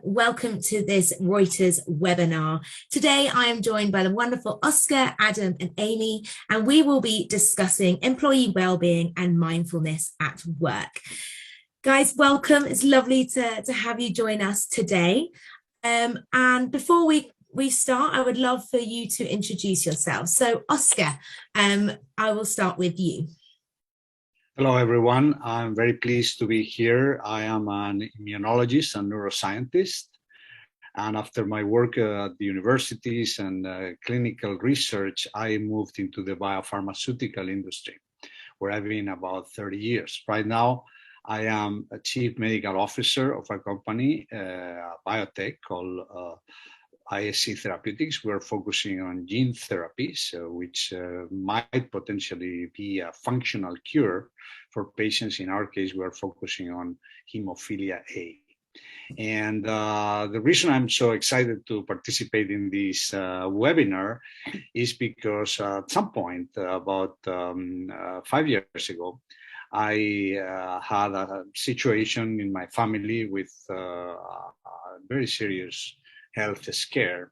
Welcome to this Reuters webinar. Today I am joined by the wonderful Oscar, Adam and Amy, and we will be discussing employee well-being and mindfulness at work. Guys, welcome. It's lovely to have you join us today. And before we start, I would love for you to introduce yourselves. So Oscar, I will start with you. Hello, everyone. I'm very pleased to be here. I am an immunologist and neuroscientist. And after my work at the universities and clinical research, I moved into the biopharmaceutical industry, where I've been about 30 years. Right now, I am a chief medical officer of a company, biotech called ISC Therapeutics. We're focusing on gene therapies, which might potentially be a functional cure for patients. In our case, we're focusing on hemophilia A. And the reason I'm so excited to participate in this webinar is because at some point, about 5 years ago, I had a situation in my family with a very serious health scare.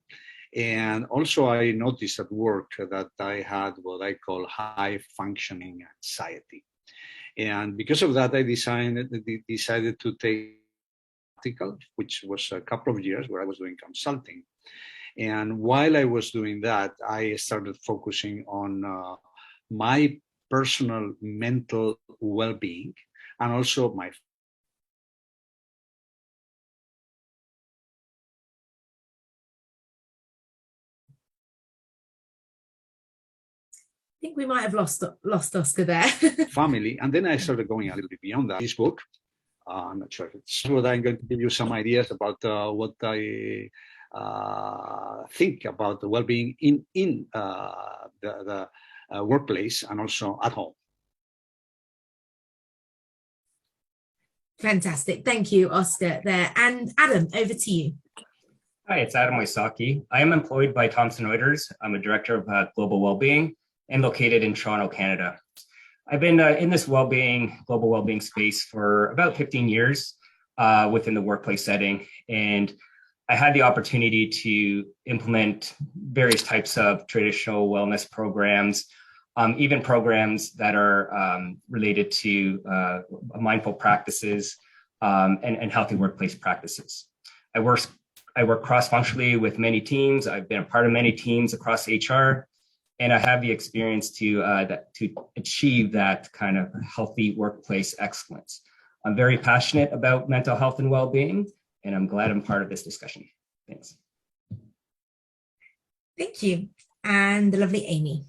And also I noticed at work that I had what I call high functioning anxiety. And because of that, I decided to take practical, which was a couple of years where I was doing consulting. And while I was doing that, I started focusing on my personal mental well-being and also my I think we might have lost Oscar there. family. And then I started going a little bit beyond that. This book, I'm not sure if it's true, I'm going to give you some ideas about what I think about the well-being in the workplace and also at home. Fantastic. Thank you, Oscar, there. And Adam, over to you. Hi, it's Adam Wysocki. I am employed by Thomson Reuters. I'm a director of global well-being and located in Toronto, Canada. I've been in this global well-being space for about 15 years within the workplace setting. And I had the opportunity to implement various types of traditional wellness programs, even programs that are related to mindful practices and healthy workplace practices. I work cross-functionally with many teams. I've been a part of many teams across HR, and I have the experience to achieve that kind of healthy workplace excellence. I'm very passionate about mental health and well-being, and I'm glad I'm part of this discussion. Thanks. Thank you. And the lovely Amy.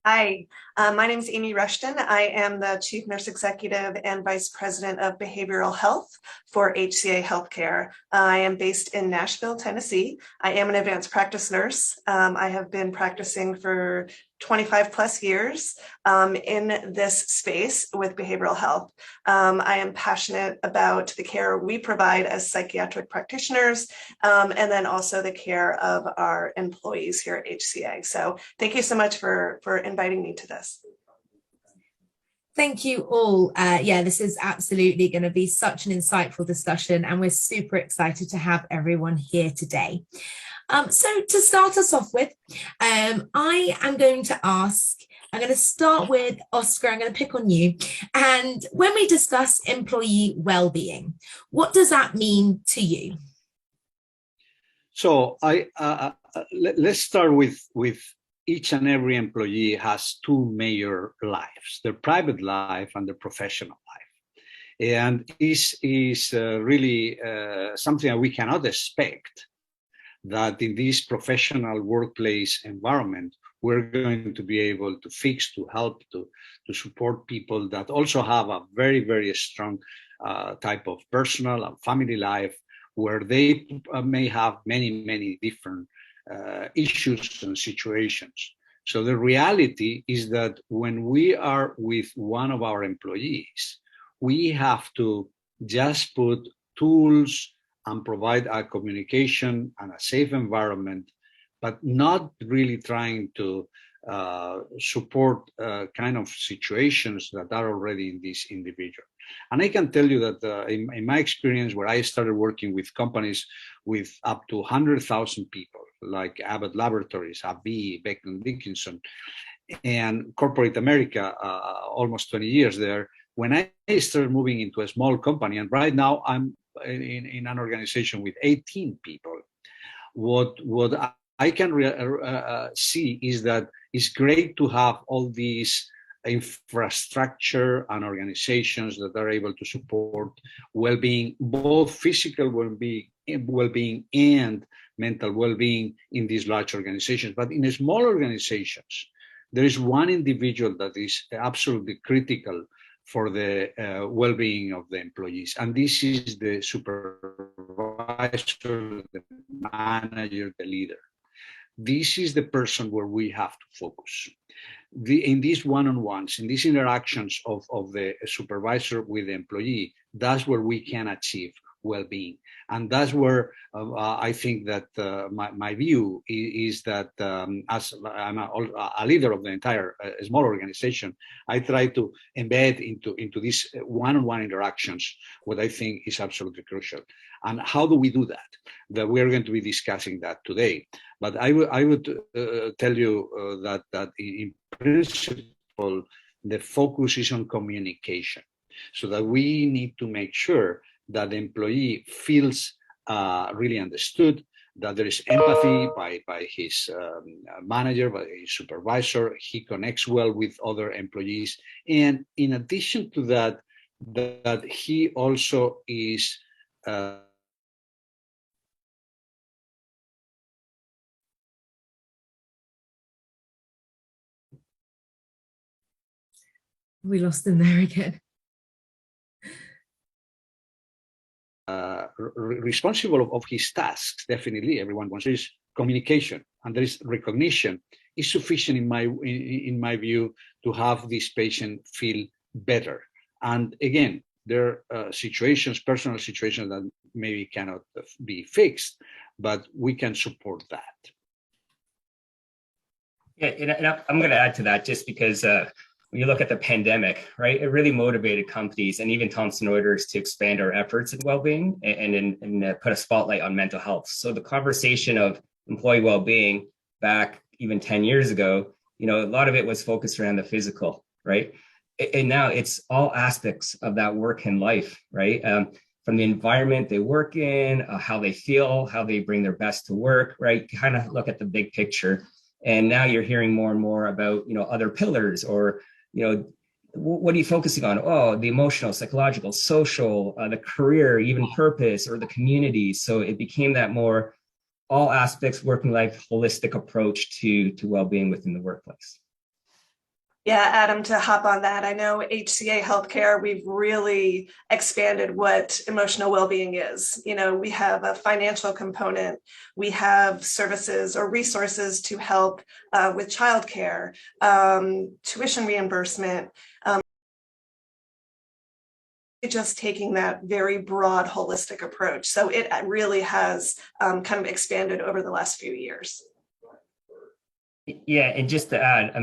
Hi, my name is Amy Rushton. I am the Chief Nurse Executive and Vice President of Behavioral Health for HCA Healthcare. I am based in Nashville, Tennessee. I am an advanced practice nurse. I have been practicing for 25 plus years in this space with behavioral health. I am passionate about the care we provide as psychiatric practitioners, and then also the care of our employees here at HCA. So thank you so much for inviting me to this. Thank you all. Yeah, this is absolutely going to be such an insightful discussion, and we're super excited to have everyone here today. So to start us off with, I am going to start with Oscar. I'm going to pick on you. And when we discuss employee well-being, what does that mean to you? So let's start with each and every employee has two major lives, their private life and their professional life. And this is really something that we cannot expect, that in this professional workplace environment, we're going to be able to fix, to help, to support people that also have a very, very strong type of personal and family life, where they may have many different issues and situations. So the reality is that when we are with one of our employees, we have to just put tools and provide a communication and a safe environment, but not really trying to support kind of situations that are already in this individual. And I can tell you that in my experience, where I started working with companies with up to 100,000 people, like Abbott Laboratories, AbbVie, Becton Dickinson, and corporate America, almost 20 years there, when I started moving into a small company, and right now I'm in an organization with 18 people, what I can see is that it's great to have all these infrastructure and organizations that are able to support well-being, both physical well-being and mental well-being in these large organizations. But in small organizations, there is one individual that is absolutely critical for the well-being of the employees, and this is the supervisor, the manager, the leader. This is the person where we have to focus. In these one-on-ones, in these interactions of the supervisor with the employee, that's where we can achieve well-being. And that's where I think that my view is that as I'm a leader of the entire small organization, I try to embed into these one-on-one interactions what I think is absolutely crucial. And how do we do that? That we're going to be discussing that today. But I would tell you that in principle, the focus is on communication, so that we need to make sure that the employee feels really understood, that there is empathy by his manager, by his supervisor, he connects well with other employees. And in addition to that, that he also is we lost him there again. Responsible of his tasks. Definitely, everyone wants. There is communication and there is recognition is sufficient in my view to have this patient feel better. And again, there are situations, personal situations that maybe cannot be fixed, but we can support that. Yeah, and I'm going to add to that just because when you look at the pandemic, right, it really motivated companies and even Thomson Reuters to expand our efforts in well-being and put a spotlight on mental health. So the conversation of employee well-being back even 10 years ago, a lot of it was focused around the physical, right? And now it's all aspects of that work and life, right? From the environment they work in, how they feel, how they bring their best to work, right? Kind of look at the big picture. And now you're hearing more and more about, other pillars or, what are you focusing on? Oh, the emotional, psychological, social, the career, even purpose or the community. So it became that more all aspects, working life, holistic approach to well-being within the workplace. Yeah, Adam, to hop on that, I know HCA Healthcare, we've really expanded what emotional well-being is. We have a financial component, we have services or resources to help with childcare, tuition reimbursement, just taking that very broad, holistic approach. So it really has kind of expanded over the last few years. Yeah, and just to add,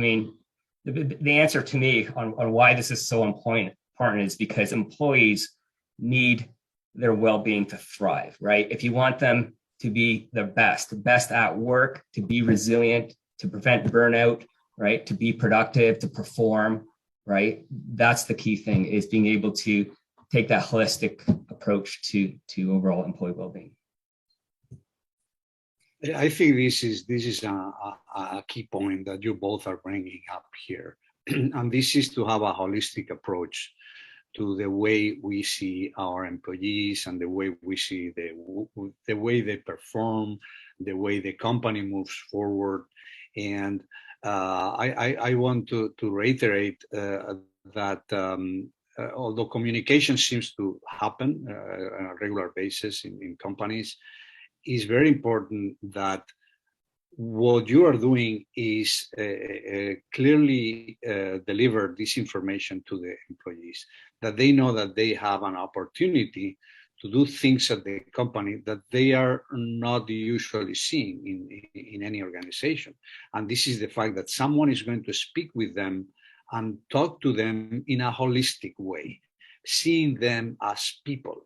the answer to me on why this is so important is because employees need their well-being to thrive, right? If you want them to be the best at work, to be resilient, to prevent burnout, right? To be productive, to perform, right? That's the key thing, is being able to take that holistic approach to overall employee well-being. I think this is a key point that you both are bringing up here, and this is to have a holistic approach to the way we see our employees and the way we see the way they perform, the way the company moves forward. And I want to reiterate that although communication seems to happen on a regular basis in companies, it's very important that what you are doing is clearly deliver this information to the employees, that they know that they have an opportunity to do things at the company that they are not usually seeing in any organization. And this is the fact that someone is going to speak with them and talk to them in a holistic way, seeing them as people,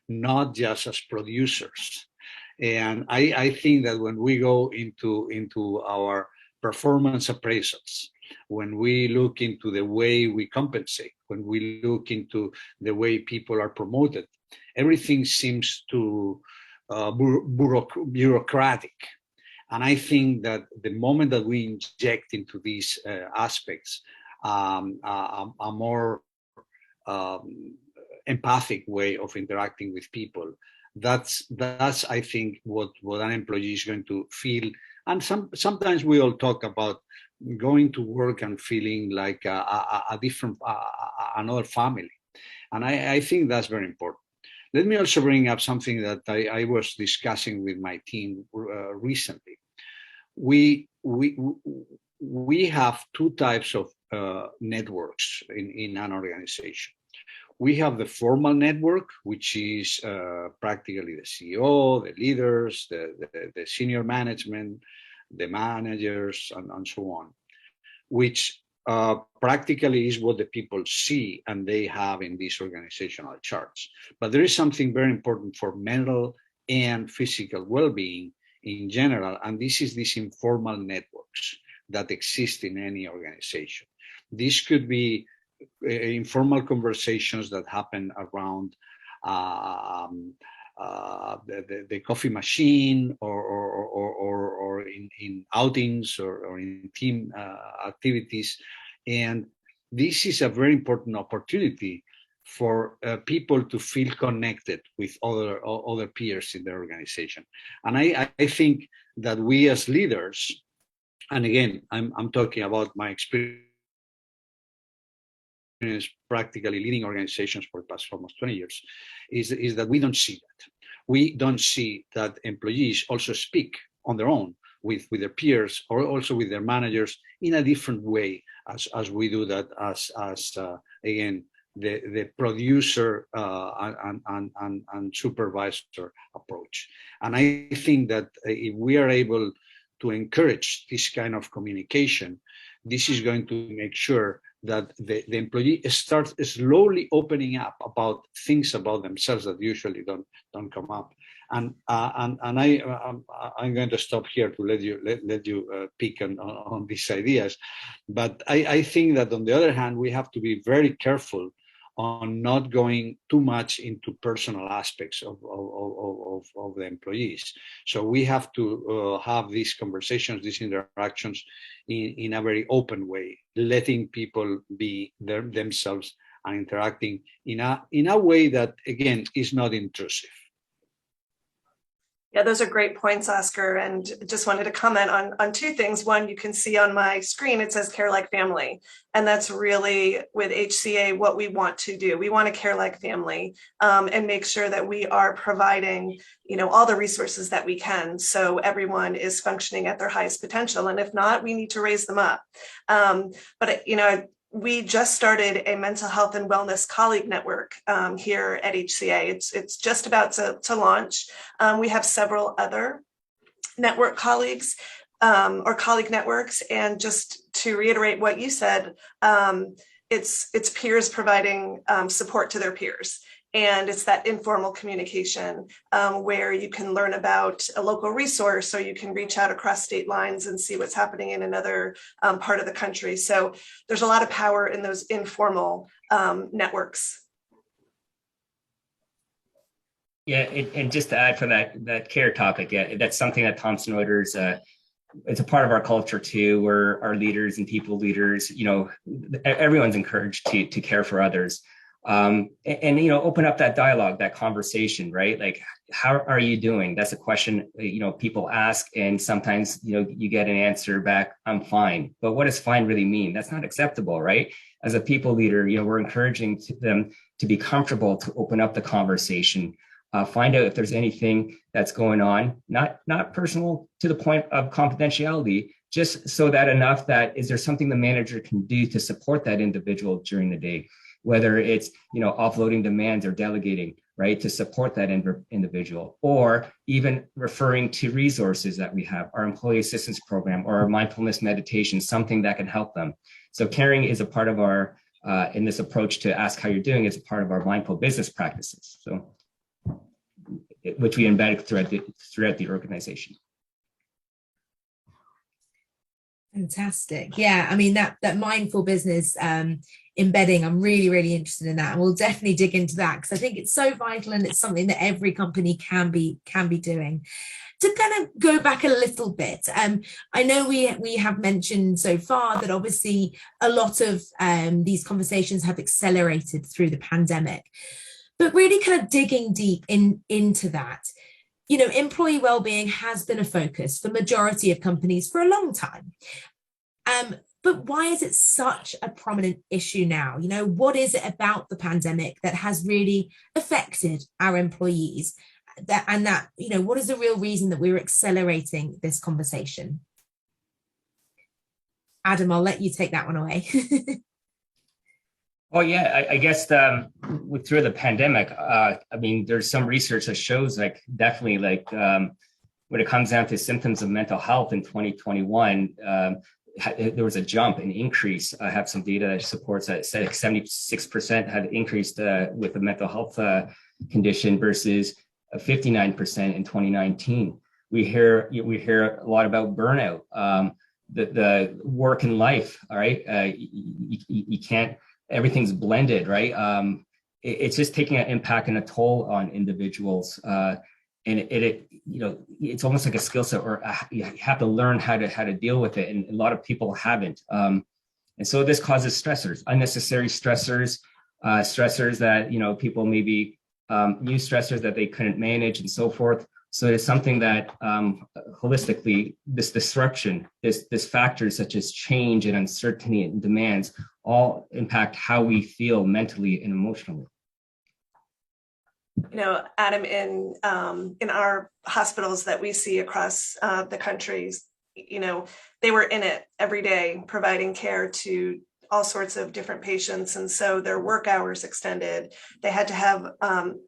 not just as producers. And I think that when we go into our performance appraisals, when we look into the way we compensate, when we look into the way people are promoted, everything seems to bureaucratic. And I think that the moment that we inject into these aspects a more empathic way of interacting with people, that's I think what an employee is going to feel. And sometimes we all talk about going to work and feeling like a different another family, and I think that's very important. Let me also bring up something that I was discussing with my team recently. We have two types of networks in an organization. We have the formal network, which is practically the CEO, the leaders, the senior management, the managers, and so on, which practically is what the people see and they have in these organizational charts. But there is something very important for mental and physical well-being in general, and this is these informal networks that exist in any organization. This could be informal conversations that happen around the coffee machine, or in outings, or in team activities. And this is a very important opportunity for people to feel connected with other peers in their organization. And I think that we as leaders, and again, I'm talking about my experience practically leading organizations for the past almost 20 years, is that we don't see that. We don't see that employees also speak on their own with their peers, or also with their managers, in a different way as we do that as again, the producer and supervisor approach. And I think that if we are able to encourage this kind of communication, this is going to make sure that the employee starts slowly opening up about things about themselves that usually don't come up. And I'm going to stop here to let you pick on these ideas. But I think that on the other hand, we have to be very careful on not going too much into personal aspects of the employees. So we have to have these conversations, these interactions in a very open way, letting people be themselves and interacting in a way that, again, is not intrusive. Yeah, those are great points, Oscar. And just wanted to comment on two things. One, you can see on my screen, it says care like family. And that's really, with HCA, what we want to do. We want to care like family, and make sure that we are providing, all the resources that we can, so everyone is functioning at their highest potential. And if not, we need to raise them up. But we just started a mental health and wellness colleague network here at HCA. It's just about to launch. We have several other network colleagues or colleague networks. And just to reiterate what you said, it's peers providing support to their peers. And it's that informal communication where you can learn about a local resource, or you can reach out across state lines and see what's happening in another part of the country. So there's a lot of power in those informal networks. Yeah, and just to add for that care topic, that's something that Thomson Reuters, it's a part of our culture too, where our leaders and people leaders, everyone's encouraged to care for others. And open up that dialogue, that conversation, right? Like, how are you doing? That's a question, people ask, and sometimes, you get an answer back, I'm fine. But what does fine really mean? That's not acceptable, right? As a people leader, we're encouraging them to be comfortable to open up the conversation, find out if there's anything that's going on, not personal to the point of confidentiality, just so that enough that, is there something the manager can do to support that individual during the day? Whether it's, offloading demands or delegating, right, to support that individual, or even referring to resources that we have, our employee assistance program or our mindfulness meditation, something that can help them. So caring is a part of our in this approach to ask how you're doing is a part of our mindful business practices. So, which we embedded throughout the organization. Fantastic. Yeah, I mean that mindful business embedding, I'm really interested in that, and we'll definitely dig into that because I think it's so vital and it's something that every company can be doing. To kind of go back a little bit, I know we have mentioned so far that obviously a lot of these conversations have accelerated through the pandemic, but really kind of digging deep into that. You know, employee well-being has been a focus for majority of companies for a long time. But why is it such a prominent issue now? You know, what is it about the pandemic that has really affected our employees? You know, what is the real reason that we're accelerating this conversation? Adam, I'll let you take that one away. Well, yeah, I guess through the pandemic, I mean, there's some research that shows definitely when it comes down to symptoms of mental health in 2021, there was a jump, an increase. I have some data that supports that. It said 76% had increased with a mental health condition versus 59% in 2019. We hear a lot about burnout, the work and life. All right, you can't. Everything's blended, right? It's just taking an impact and a toll on individuals, and it's almost like a skill set, or you have to learn how to deal with it, and a lot of people haven't. And so this causes stressors, unnecessary stressors, stressors that people maybe new stressors that they couldn't manage, and so forth. So it's something that holistically, this disruption, this factors such as change and uncertainty and demands all impact how we feel mentally and emotionally. You know, Adam, in our hospitals that we see across the countries, they were in it every day, providing care to all sorts of different patients. And so their work hours extended. They had to have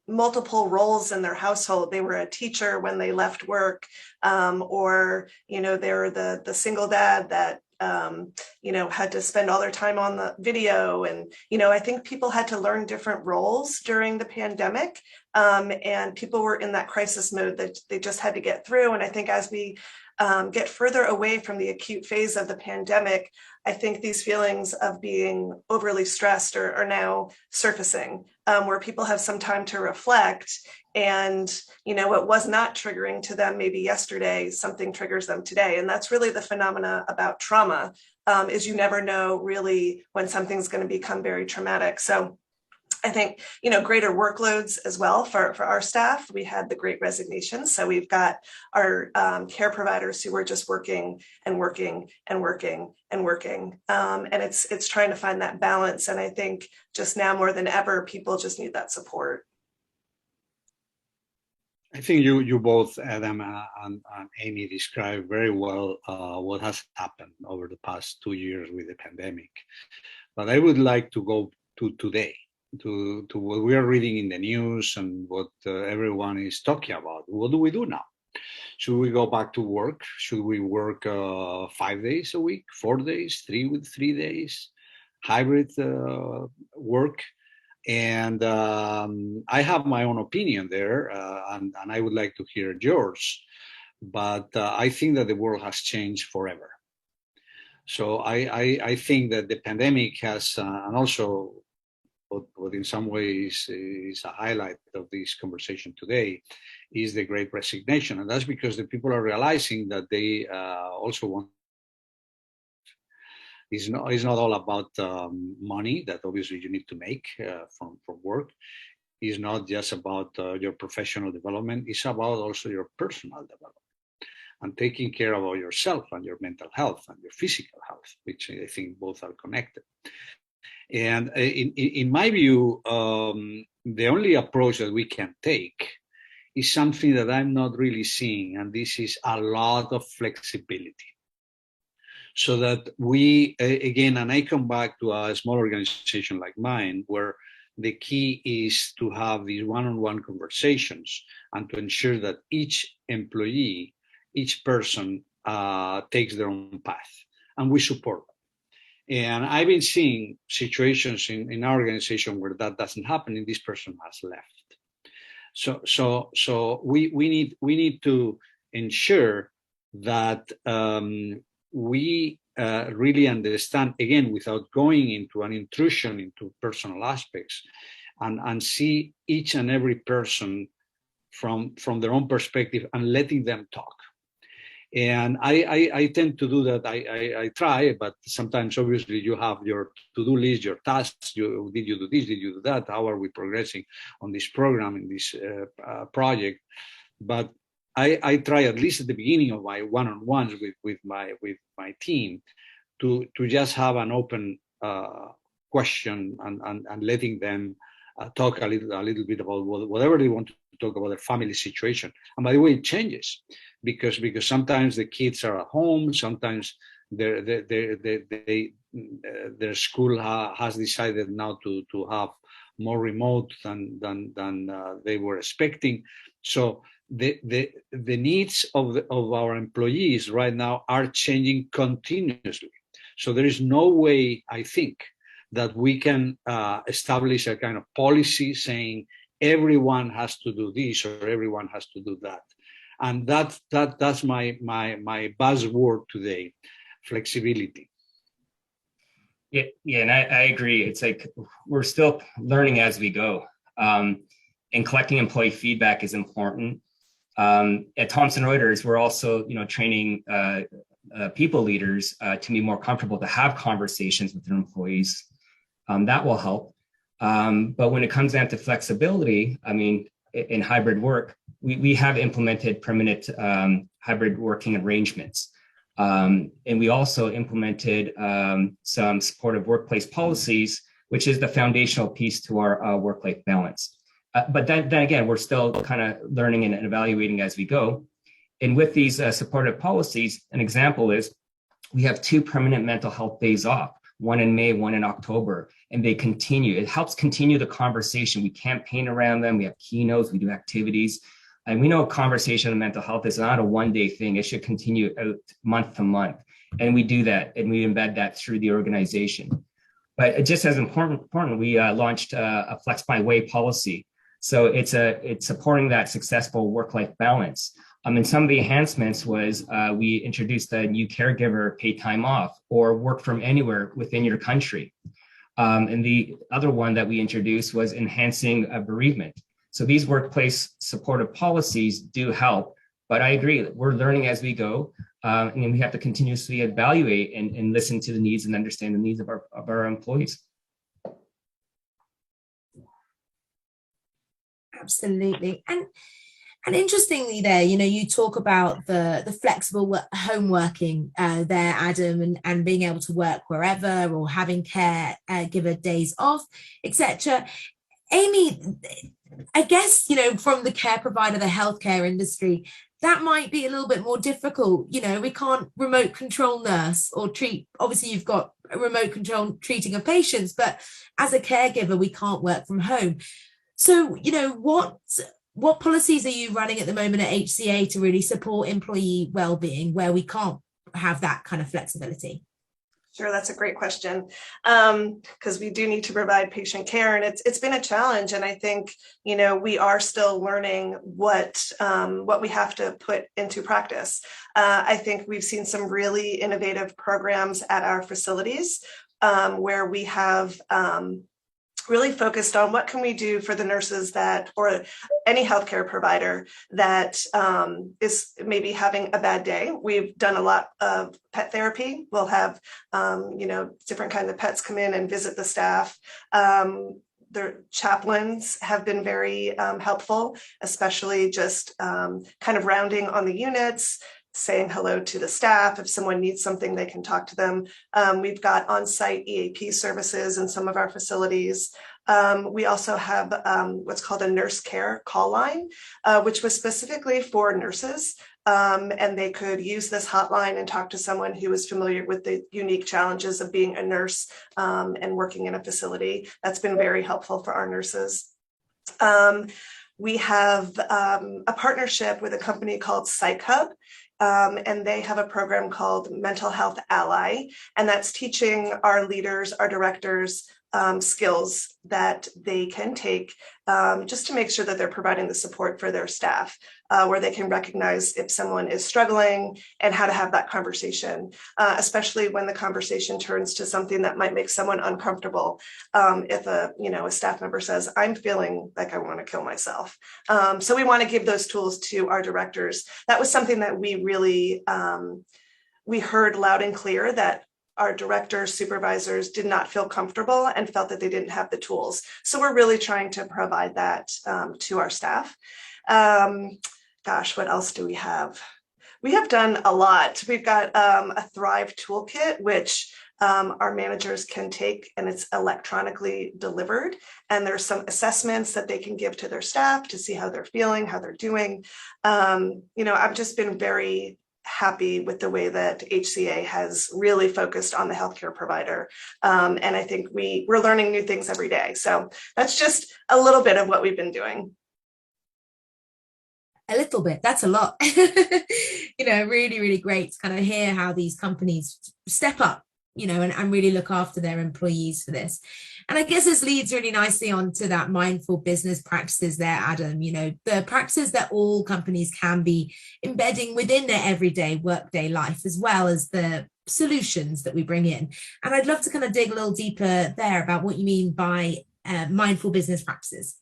multiple roles in their household. They were a teacher when they left work, or, they were the single dad that, had to spend all their time on the video. And, I think people had to learn different roles during the pandemic. And people were in that crisis mode that they just had to get through. And I think as we get further away from the acute phase of the pandemic, I think these feelings of being overly stressed are now surfacing, where people have some time to reflect. And, what was not triggering to them maybe yesterday, something triggers them today. And that's really the phenomena about trauma, is you never know really when something's going to become very traumatic. So I think, greater workloads as well for our staff. We had the Great Resignation. So we've got our care providers who are just working and working and working and working. And it's trying to find that balance. And I think just now more than ever, people just need that support. I think you both, Adam and Amy, described very well what has happened over the past 2 years with the pandemic. But I would like to go to today, to what we are reading in the news and what everyone is talking about. What do we do now? Should we go back to work? Should we work 5 days a week, 4 days, 3 days, hybrid work? And I have my own opinion there, and I would like to hear yours. But I think that the world has changed forever. So I think that the pandemic has, and also what in some ways is a highlight of this conversation today, is the Great Resignation. And that's because the people are realizing that they also want. It's not all about money that obviously you need to make from work. It's not just about your professional development. It's about also your personal development and taking care of yourself and your mental health and your physical health, which I think both are connected. And in my view, the only approach that we can take is something that I'm not really seeing, and this is a lot of flexibility. So that we, again, and I come back to a small organization like mine, where the key is to have these one-on-one conversations and to ensure that each employee, each person takes their own path, and we support them. And I've been seeing situations in our organization where that doesn't happen, and this person has left. So we need to ensure that we really understand, again, without going into an intrusion into personal aspects, and see each and every person from their own perspective and letting them talk. And I tend to do that. I try, but sometimes obviously you have your to-do list, your tasks. Did you do this? Did you do that? How are we progressing on this program, in this project? But I try, at least at the beginning of my one-on-ones with my team, to just have an open question and letting them talk a little bit about whatever they want to talk about, their family situation. And by the way, it changes because sometimes the kids are at home, sometimes their school has decided now to have more remote than they were expecting. So the needs of our employees right now are changing continuously. So there is no way, I think, that we can establish a kind of policy saying everyone has to do this or everyone has to do that. And that's my buzzword today: flexibility. Yeah, and I agree. It's like we're still learning as we go, and collecting employee feedback is important. At Thomson Reuters, we're also training people leaders to be more comfortable to have conversations with their employees. That will help. But when it comes down to flexibility, I mean, in hybrid work, we have implemented permanent hybrid working arrangements. And we also implemented some supportive workplace policies, which is the foundational piece to our work-life balance. But then again, we're still kind of learning and evaluating as we go. And with these supportive policies, an example is we have 2 permanent mental health days off, one in May, one in October, and they continue. It helps continue the conversation. We campaign around them. We have keynotes, we do activities. And we know conversation on mental health is not a one-day thing. It should continue out month to month. And we do that, and we embed that through the organization. But just as important, we launched a Flex My Way policy. So it's supporting that successful work-life balance. And some of the enhancements was we introduced a new caregiver paid time off or work from anywhere within your country. And the other one that we introduced was enhancing bereavement. So these workplace supportive policies do help, but I agree that we're learning as we go, and we have to continuously evaluate and listen to the needs and understand the needs of our employees. Absolutely. And interestingly there, you talk about the flexible home working there, Adam, and being able to work wherever or having caregiver days off, etc. Amy, I guess, from the care provider, the healthcare industry, that might be a little bit more difficult. We can't remote control nurse or treat, obviously you've got a remote control treating of patients, but as a caregiver, we can't work from home. So, what policies are you running at the moment at HCA to really support employee well-being where we can't have that kind of flexibility? Sure, that's a great question, because we do need to provide patient care, and it's been a challenge. And I think we are still learning what we have to put into practice. I think we've seen some really innovative programs at our facilities where we have really focused on what can we do for the nurses or any healthcare provider that is maybe having a bad day. We've done a lot of pet therapy. We'll have, different kinds of pets come in and visit the staff. Their chaplains have been very helpful, especially just kind of rounding on the units, saying hello to the staff. If someone needs something, they can talk to them. We've got on-site EAP services in some of our facilities. We also have what's called a nurse care call line, which was specifically for nurses. And they could use this hotline and talk to someone who is familiar with the unique challenges of being a nurse and working in a facility. That's been very helpful for our nurses. we have a partnership with a company called PsychHub. And they have a program called Mental Health Ally, and that's teaching our leaders, our directors, skills that they can take just to make sure that they're providing the support for their staff, where they can recognize if someone is struggling and how to have that conversation, especially when the conversation turns to something that might make someone uncomfortable. If a staff member says, "I'm feeling like I want to kill myself," so we want to give those tools to our directors. That was something that we really we heard loud and clear, that our directors, supervisors did not feel comfortable and felt that they didn't have the tools. So we're really trying to provide that to our staff. Gosh, what else do we have? We have done a lot. We've got a Thrive toolkit, which our managers can take, and it's electronically delivered. And there's some assessments that they can give to their staff to see how they're feeling, how they're doing. I've just been very happy with the way that HCA has really focused on the healthcare provider. And I think we're learning new things every day. So that's just a little bit of what we've been doing. A little bit, that's a lot. Really, really great to kind of hear how these companies step up, and really look after their employees for this. And I guess this leads really nicely on to that mindful business practices there, Adam, the practices that all companies can be embedding within their everyday workday life, as well as the solutions that we bring in. And I'd love to kind of dig a little deeper there about what you mean by mindful business practices.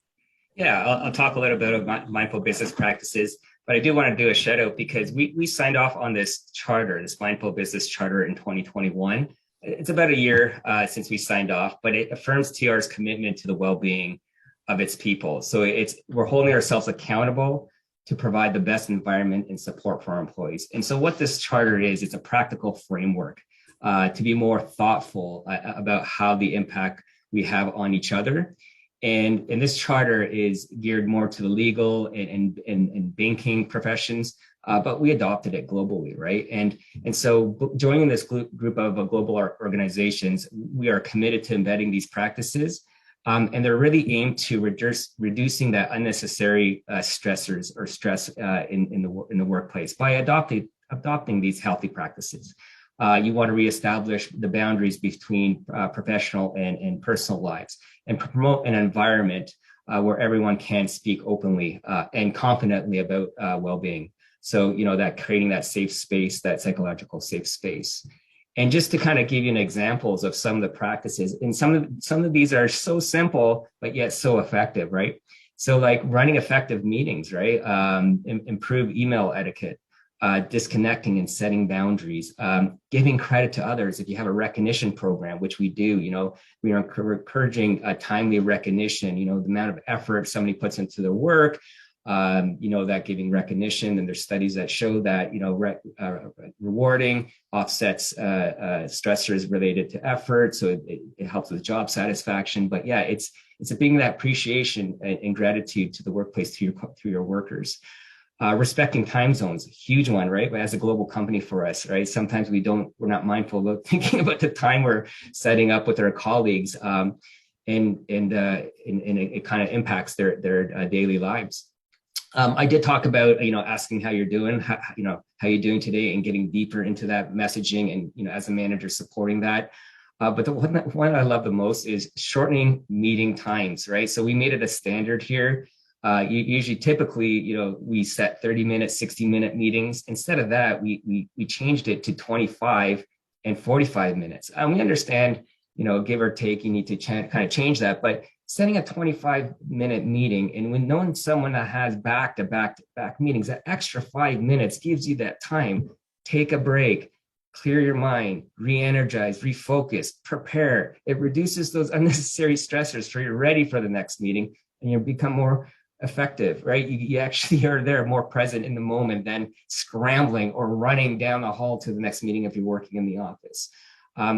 Yeah, I'll talk a little bit about mindful business practices, but I do want to do a shout out because we signed off on this charter, this mindful business charter in 2021. It's about a year since we signed off, but it affirms TR's commitment to the well-being of its people. So we're holding ourselves accountable to provide the best environment and support for our employees. And so what this charter is, it's a practical framework to be more thoughtful about how the impact we have on each other. And this charter is geared more to the legal and banking professions, but we adopted it globally, right? And so joining this group of global organizations, we are committed to embedding these practices, and they're really aimed to reducing that unnecessary stressors or stress in the workplace by adopting these healthy practices. You want to reestablish the boundaries between professional and personal lives, and promote an environment where everyone can speak openly and confidently about well-being. So, that creating that safe space, that psychological safe space. And just to kind of give you examples of some of the practices, and some of these are so simple, but yet so effective, right? So like running effective meetings, right? Improve email etiquette. Disconnecting and setting boundaries, giving credit to others. If you have a recognition program, which we do, we are encouraging a timely recognition, the amount of effort somebody puts into their work, that giving recognition. And there's studies that show that, rewarding offsets stressors related to effort. So it helps with job satisfaction. But yeah, it's being that appreciation and gratitude to the workplace, to your workers. Respecting time zones, huge one, right? But as a global company for us, right? Sometimes we're not mindful about thinking about the time we're setting up with our colleagues, and it kind of impacts their daily lives. I did talk about, asking how you're doing, how you're doing today, and getting deeper into that messaging, and as a manager supporting that. But the one I love the most is shortening meeting times, right? So we made it a standard here. Typically, we set 30-minute, 60-minute meetings. Instead of that, we changed it to 25 and 45 minutes. And we understand, give or take, you need to kind of change that. But setting a 25-minute meeting, and when knowing someone that has back-to-back meetings, that extra 5 minutes gives you that time. Take a break, clear your mind, re-energize, refocus, prepare. It reduces those unnecessary stressors so you're ready for the next meeting and you become more effective, right? You actually are there more present in the moment than scrambling or running down the hall to the next meeting if you're working in the office.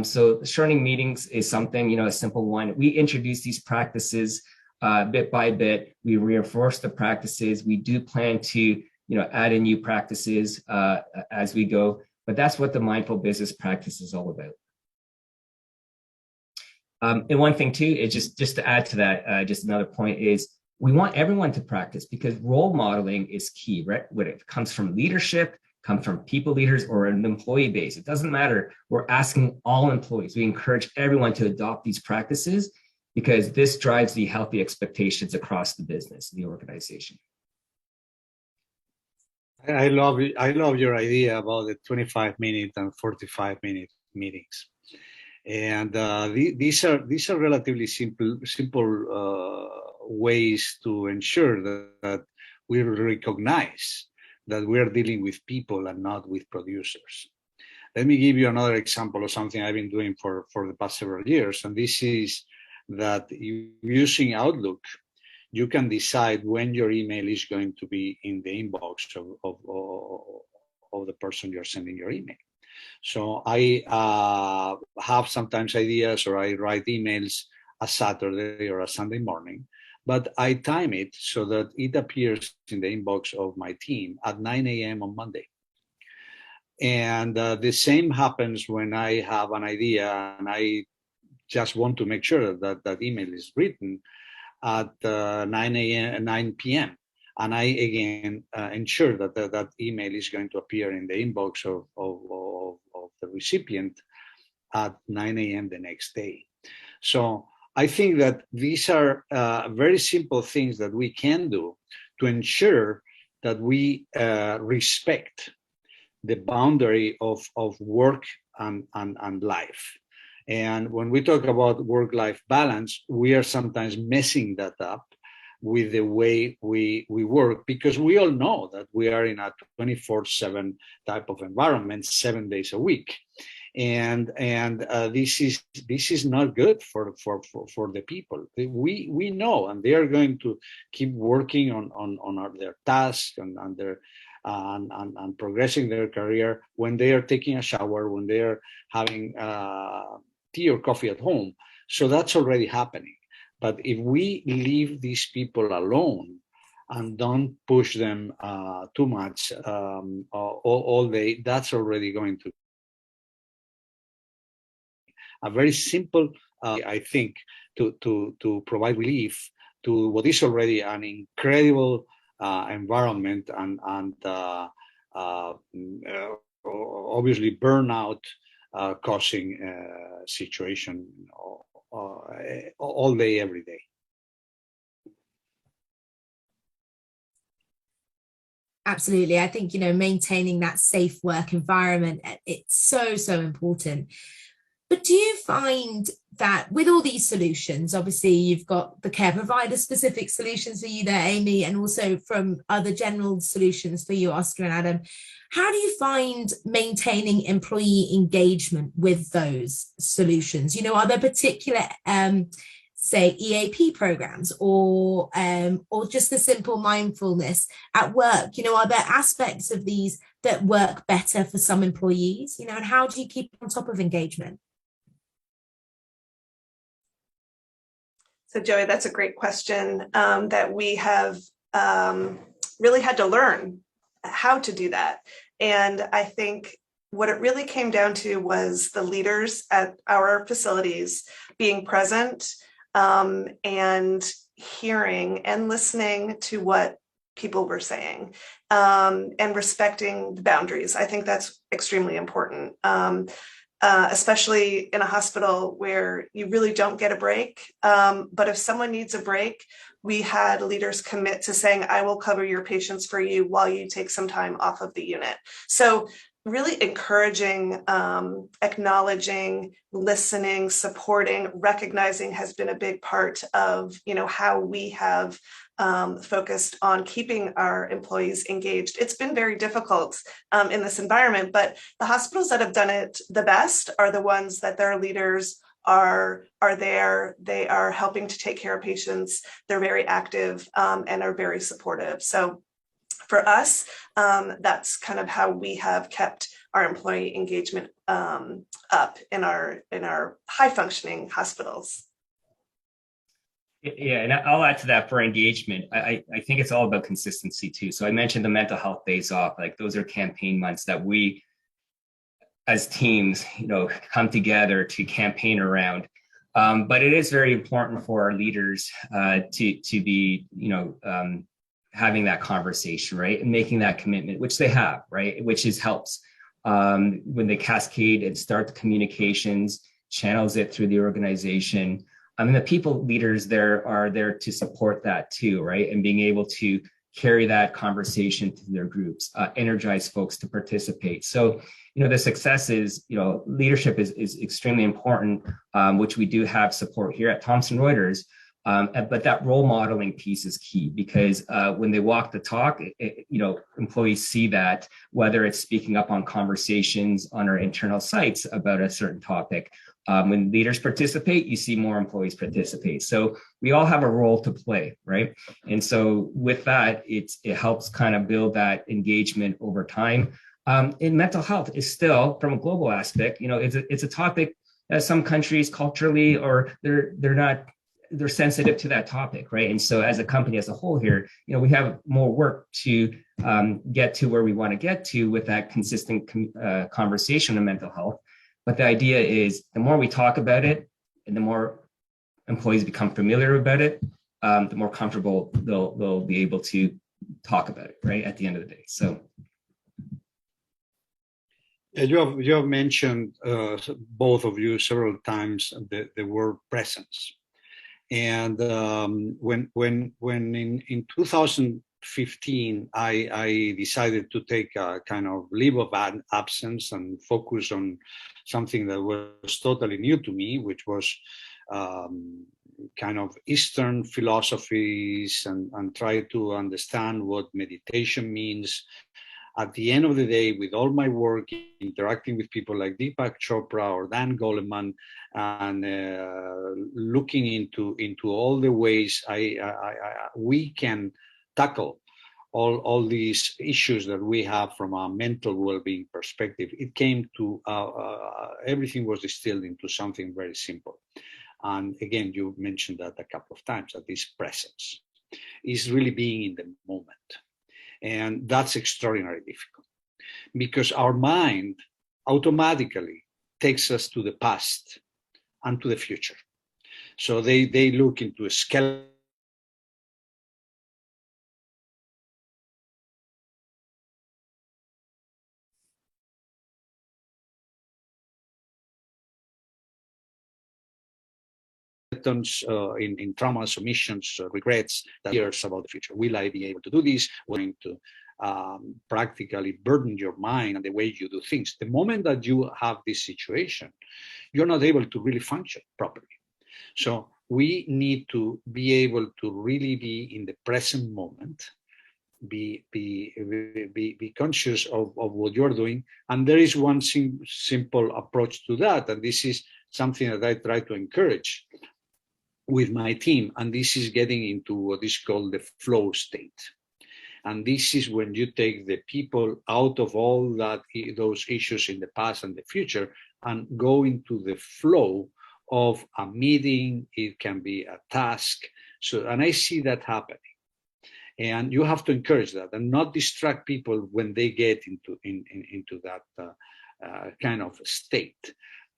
So shortening meetings is something, a simple one. We introduce these practices bit by bit. We reinforce the practices. We do plan to, add in new practices as we go, but that's what the mindful business practice is all about. And one thing too, is just to add to that, just another point is, we want everyone to practice because role modeling is key, right? When it comes from leadership, comes from people leaders or an employee base, it doesn't matter. We're asking all employees. We encourage everyone to adopt these practices because this drives the healthy expectations across the business, the organization. I love your idea about the 25-minute and 45-minute meetings, and these are relatively simple ways to ensure that we recognize that we are dealing with people and not with producers. Let me give you another example of something I've been doing for the past several years, and this is that using Outlook, you can decide when your email is going to be in the inbox of the person you're sending your email. So I have sometimes ideas, or I write emails a Saturday or a Sunday morning, but I time it so that it appears in the inbox of my team at 9 a.m. on Monday. And the same happens when I have an idea and I just want to make sure that that email is written at 9 p.m. And I, again, ensure that that email is going to appear in the inbox of the recipient at 9 a.m. the next day. So I think that these are very simple things that we can do to ensure that we respect the boundary of work and life. And when we talk about work-life balance, we are sometimes messing that up with the way we work, because we all know that we are in a 24/7 type of environment, 7 days a week. And this is not good for the people. We know, and they are going to keep working on their tasks and their and progressing their career when they are taking a shower, when they are having tea or coffee at home. So that's already happening. But if we leave these people alone and don't push them too much all day, that's already going to a very simple, I think, to provide relief to what is already an incredible environment and obviously burnout causing situation all day, every day. Absolutely. I think, maintaining that safe work environment, it's so important. But do you find that with all these solutions, obviously you've got the care provider specific solutions for you there, Amy, and also from other general solutions for you, Oscar and Adam, how do you find maintaining employee engagement with those solutions? Are there particular, say, EAP programs or just the simple mindfulness at work? Are there aspects of these that work better for some employees? And how do you keep on top of engagement? So Joey, that's a great question that we have really had to learn how to do that. And I think what it really came down to was the leaders at our facilities being present and hearing and listening to what people were saying and respecting the boundaries. I think that's extremely important. Especially in a hospital where you really don't get a break. But if someone needs a break, we had leaders commit to saying, I will cover your patients for you while you take some time off of the unit. So really encouraging, acknowledging, listening, supporting, recognizing has been a big part of, how we have focused on keeping our employees engaged. It's been very difficult in this environment, but the hospitals that have done it the best are the ones that their leaders are there. They are helping to take care of patients. They're very active and are very supportive. So for us, that's kind of how we have kept our employee engagement up in our high functioning hospitals. Yeah, and I'll add to that for engagement. I think it's all about consistency too. So I mentioned the mental health days off, like those are campaign months that we as teams, come together to campaign around. But it is very important for our leaders to be, having that conversation, right, and making that commitment, which they have, right, which helps when they cascade and start the communications, channels it through the organization. I mean, the people leaders there are there to support that too, right, and being able to carry that conversation to their groups, energize folks to participate. So, the success is, leadership is extremely important, which we do have support here at Thomson Reuters. But that role modeling piece is key, because when they walk the talk, employees see that, whether it's speaking up on conversations on our internal sites about a certain topic. When leaders participate, you see more employees participate. So we all have a role to play, right? And so with that, it helps kind of build that engagement over time. In mental health is still, from a global aspect, it's a topic that some countries culturally, or they're sensitive to that topic, right? And so as a company as a whole here, we have more work to get to where we want to get to with that consistent conversation on mental health. But the idea is, the more we talk about it and the more employees become familiar about it, the more comfortable they'll be able to talk about it, right, at the end of the day. So you have mentioned, both of you, several times the word presence. And when in 2015, I decided to take a kind of leave of absence and focus on something that was totally new to me, which was kind of Eastern philosophies, and try to understand what meditation means. At the end of the day, with all my work interacting with people like Deepak Chopra or Dan Goleman, and looking into all the ways we can tackle all these issues that we have from a mental well-being perspective, it came to everything was distilled into something very simple. And again, you mentioned that a couple of times, that this presence is really being in the moment. And that's extraordinarily difficult, because our mind automatically takes us to the past and to the future. So they look into a skeleton in traumas, omissions, regrets, fears about the future. Will I be able to do this? Willing to practically burden your mind and the way you do things. The moment that you have this situation, you're not able to really function properly. So we need to be able to really be in the present moment, be conscious of what you're doing. And there is one simple approach to that, and this is something that I try to encourage with my team, and this is getting into what is called the flow state. And this is when you take the people out of all those issues in the past and the future, and go into the flow of a meeting. It can be a task. So, and I see that happening. And you have to encourage that and not distract people when they get into that kind of state.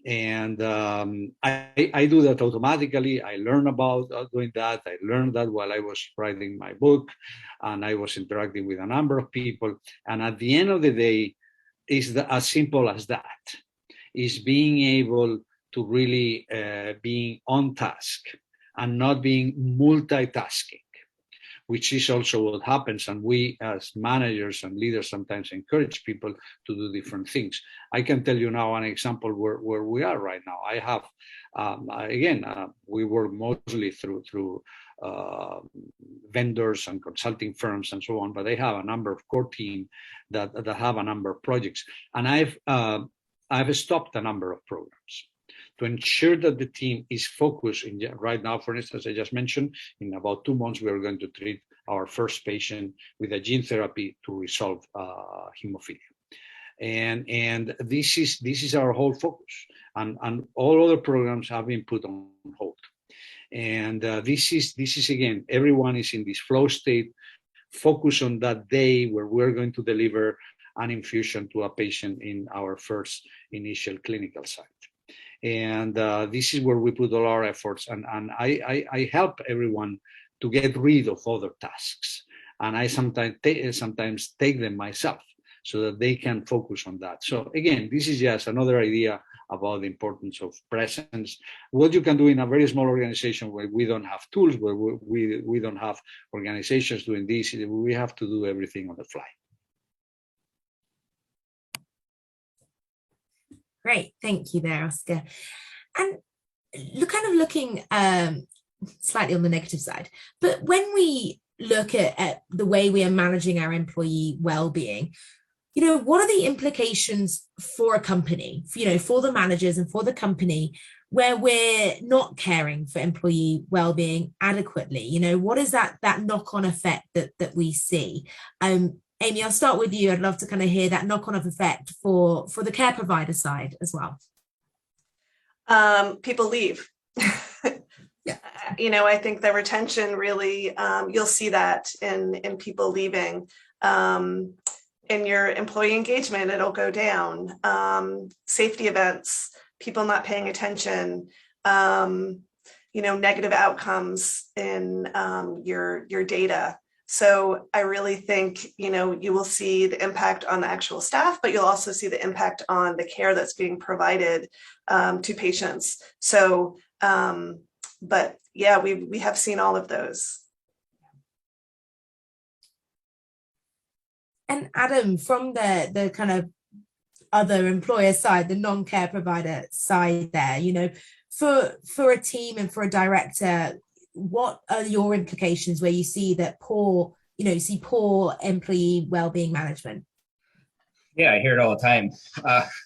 And I do that automatically. I learn about doing that. I learned that while I was writing my book, and I was interacting with a number of people. And at the end of the day, it's as simple as that. Is being able to really being on task and not being multitasking, which is also what happens. And we as managers and leaders sometimes encourage people to do different things. I can tell you now an example where we are right now. I have, we work mostly through vendors and consulting firms and so on, but they have a number of core team that have a number of projects. And I've stopped a number of programs to ensure that the team is focused. Right now, for instance, I just mentioned, in about 2 months, we are going to treat our first patient with a gene therapy to resolve hemophilia. And this is our whole focus. And all other programs have been put on hold. And this is again, everyone is in this flow state, focus on that day where we're going to deliver an infusion to a patient in our first initial clinical site. And this is where we put all our efforts. And I help everyone to get rid of other tasks. And I sometimes take them myself so that they can focus on that. So again, this is just another idea about the importance of presence. What you can do in a very small organization where we don't have tools, where we don't have organizations doing this, we have to do everything on the fly. Great, thank you there, Oscar. And looking slightly on the negative side, but when we look at the way we are managing our employee well-being, what are the implications for a company, for the managers and for the company, where we're not caring for employee well-being adequately? What is that knock-on effect that we see? Amy, I'll start with you. I'd love to kind of hear that knock-on effect for the care provider side as well. People leave. Yeah. I think the retention really, you'll see that in people leaving. In your employee engagement, it'll go down. Safety events, people not paying attention, negative outcomes in your data. So I really think, you will see the impact on the actual staff, but you'll also see the impact on the care that's being provided to patients. So, but yeah, we have seen all of those. And Adam, from the kind of other employer side, the non-care provider side there, for a team and for a director, what are your implications where you see that poor employee well-being management? Yeah, I hear it all the time.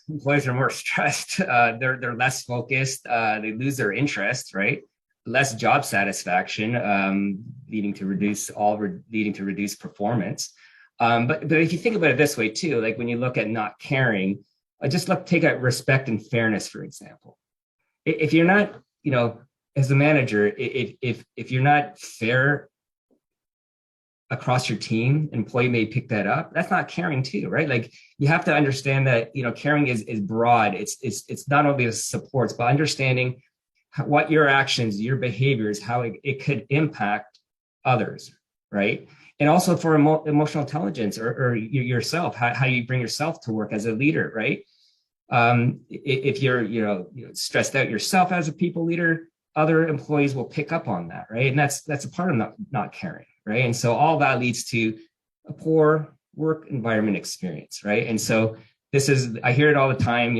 Employees are more stressed. They're less focused. They lose their interest, right? Less job satisfaction, leading to reduced performance. But if you think about it this way too, like when you look at not caring, take out respect and fairness, for example. If you're not, as a manager, if you're not fair across your team, employee may pick that up. That's not caring too, right? Like you have to understand that, caring is broad. It's not only the supports, but understanding what your actions, your behaviors, how it could impact others, right? And also for emotional intelligence or yourself, how you bring yourself to work as a leader, right? If you're stressed out yourself as a people leader, other employees will pick up on that, right? And that's a part of not caring, right? And so all that leads to a poor work environment experience, right? And so I hear it all the time,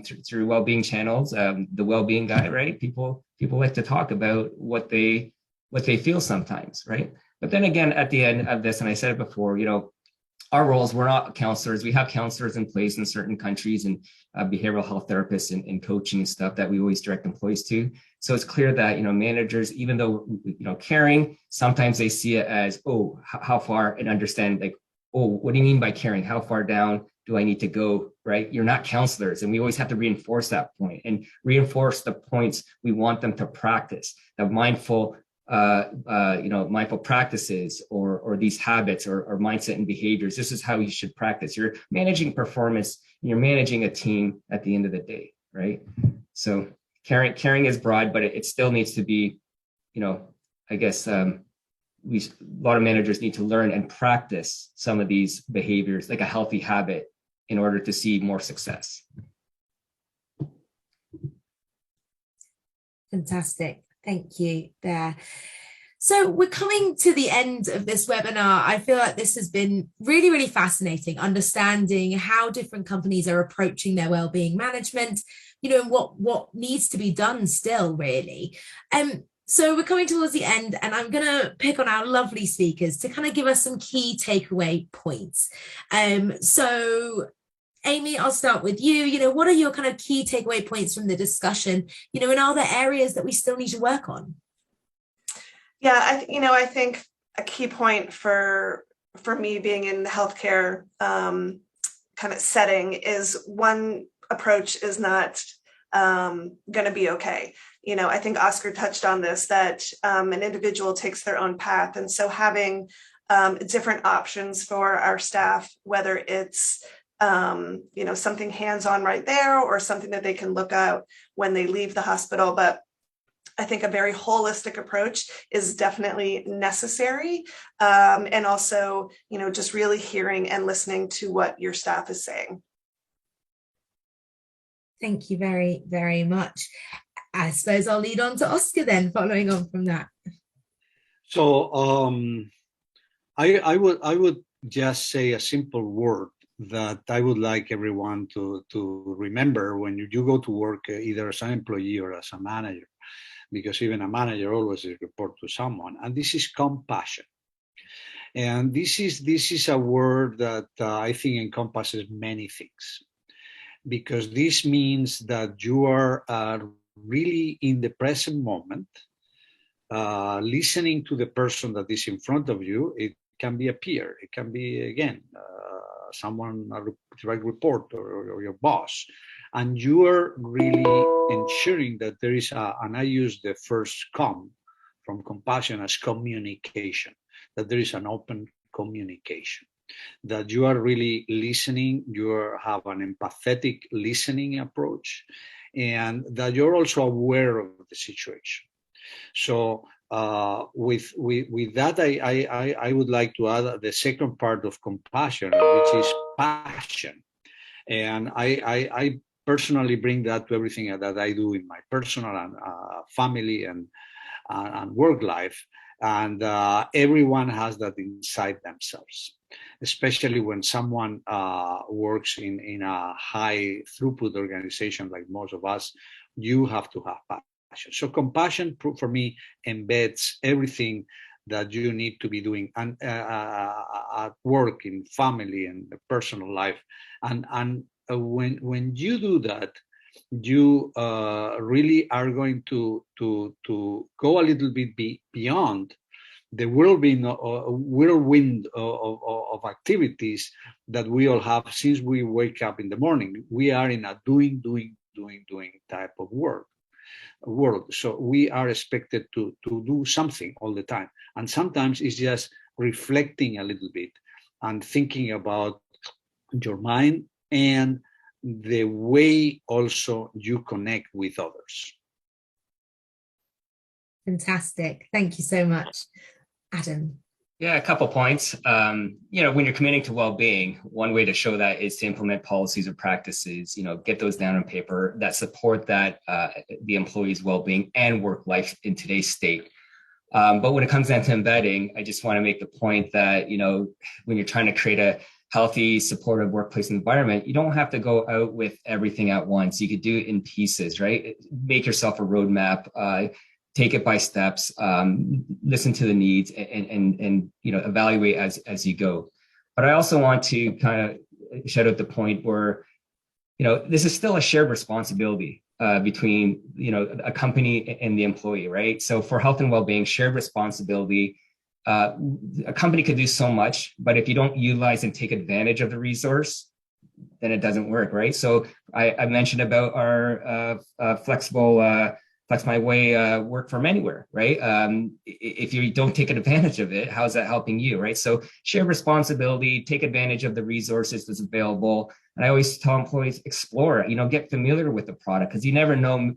through well-being channels, the well-being guy, right? People like to talk about what they feel sometimes, right? But then again, at the end of this, and I said it before, our roles, we're not counselors. We have counselors in place in certain countries and behavioral health therapists and coaching and stuff that we always direct employees to. So it's clear that, managers, even though, caring, sometimes they see it as, how far, and understand like, what do you mean by caring? How far down do I need to go, right? You're not counselors. And we always have to reinforce that point and reinforce the points we want them to practice, the mindful practices or these habits or mindset and behaviors. This is how you should practice. You're managing performance, you're managing a team at the end of the day, right? So caring is broad, but it still needs to be, I guess a lot of managers need to learn and practice some of these behaviors, like a healthy habit, in order to see more success. Fantastic. Thank you there. So we're coming to the end of this webinar. I feel like this has been really, really fascinating, understanding how different companies are approaching their wellbeing management, and what needs to be done still, really. So we're coming towards the end, and I'm going to pick on our lovely speakers to kind of give us some key takeaway points. So Amy, I'll start with you. What are your kind of key takeaway points from the discussion, and are there areas that we still need to work on? Yeah, I think a key point for me being in the healthcare kind of setting is one approach is not going to be okay. I think Oscar touched on this, that an individual takes their own path. And so having different options for our staff, whether it's something hands-on right there, or something that they can look at when they leave the hospital. But I think a very holistic approach is definitely necessary. And also, just really hearing and listening to what your staff is saying. Thank you very, very much. I suppose I'll lead on to Oscar then, following on from that. So I would just say a simple word that I would like everyone to remember when you go to work, either as an employee or as a manager, because even a manager always report to someone, and this is compassion. And this is a word that I think encompasses many things, because this means that you are really in the present moment, listening to the person that is in front of you. It can be a peer, it can be, again, someone, a direct report, or your boss, and you are really ensuring that there is and I use the first from compassion as communication, that there is an open communication, that you are really listening, you have an empathetic listening approach, and that you're also aware of the situation. So with that, I would like to add the second part of compassion, which is passion. And I personally bring that to everything that I do in my personal and family and work life. And everyone has that inside themselves, especially when someone works in a high throughput organization like most of us. You have to have passion. So compassion, for me, embeds everything that you need to be doing and at work, in family, and personal life. And when you do that, you really are going to go a little bit beyond the whirlwind of activities that we all have since we wake up in the morning. We are in a doing type of world. So we are expected to do something all the time. And sometimes it's just reflecting a little bit and thinking about your mind and the way also you connect with others. Fantastic. Thank you so much, Adam. Yeah, a couple points. When you're committing to well-being, one way to show that is to implement policies or practices, get those down on paper that support that the employee's well-being and work life in today's state. But when it comes down to embedding, I just want to make the point that, when you're trying to create a healthy, supportive workplace environment, you don't have to go out with everything at once. You could do it in pieces, right? Make yourself a roadmap. Take it by steps, listen to the needs, and evaluate as you go. But I also want to kind of shout out the point where, this is still a shared responsibility between, a company and the employee, right? So for health and well-being, shared responsibility, a company could do so much, but if you don't utilize and take advantage of the resource, then it doesn't work, right? So I mentioned about our flexible Flex My Way work from anywhere, right? If you don't take advantage of it, how's that helping you, right? So share responsibility, take advantage of the resources that's available. And I always tell employees, explore it, get familiar with the product, because you never know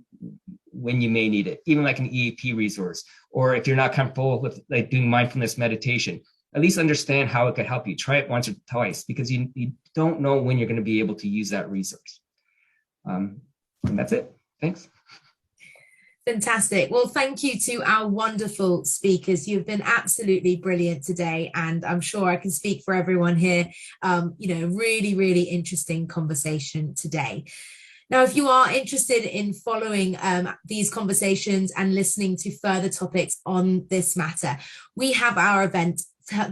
when you may need it, even like an EAP resource, or if you're not comfortable with like doing mindfulness meditation, at least understand how it could help you. Try it once or twice, because you don't know when you're going to be able to use that resource. And that's it. Thanks. Fantastic. Well, thank you to our wonderful speakers. You've been absolutely brilliant today, and I'm sure I can speak for everyone here. Really, really interesting conversation today. Now, if you are interested in following these conversations and listening to further topics on this matter, we have our event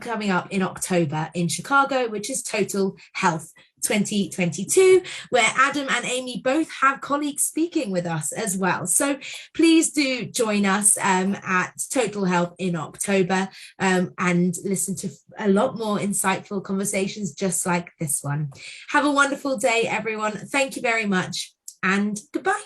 coming up in October in Chicago, which is Total Health 2022, where Adam and Amy both have colleagues speaking with us as well. So please do join us at Total Health in October and listen to a lot more insightful conversations just like this one. Have a wonderful day, everyone. Thank you very much, and goodbye.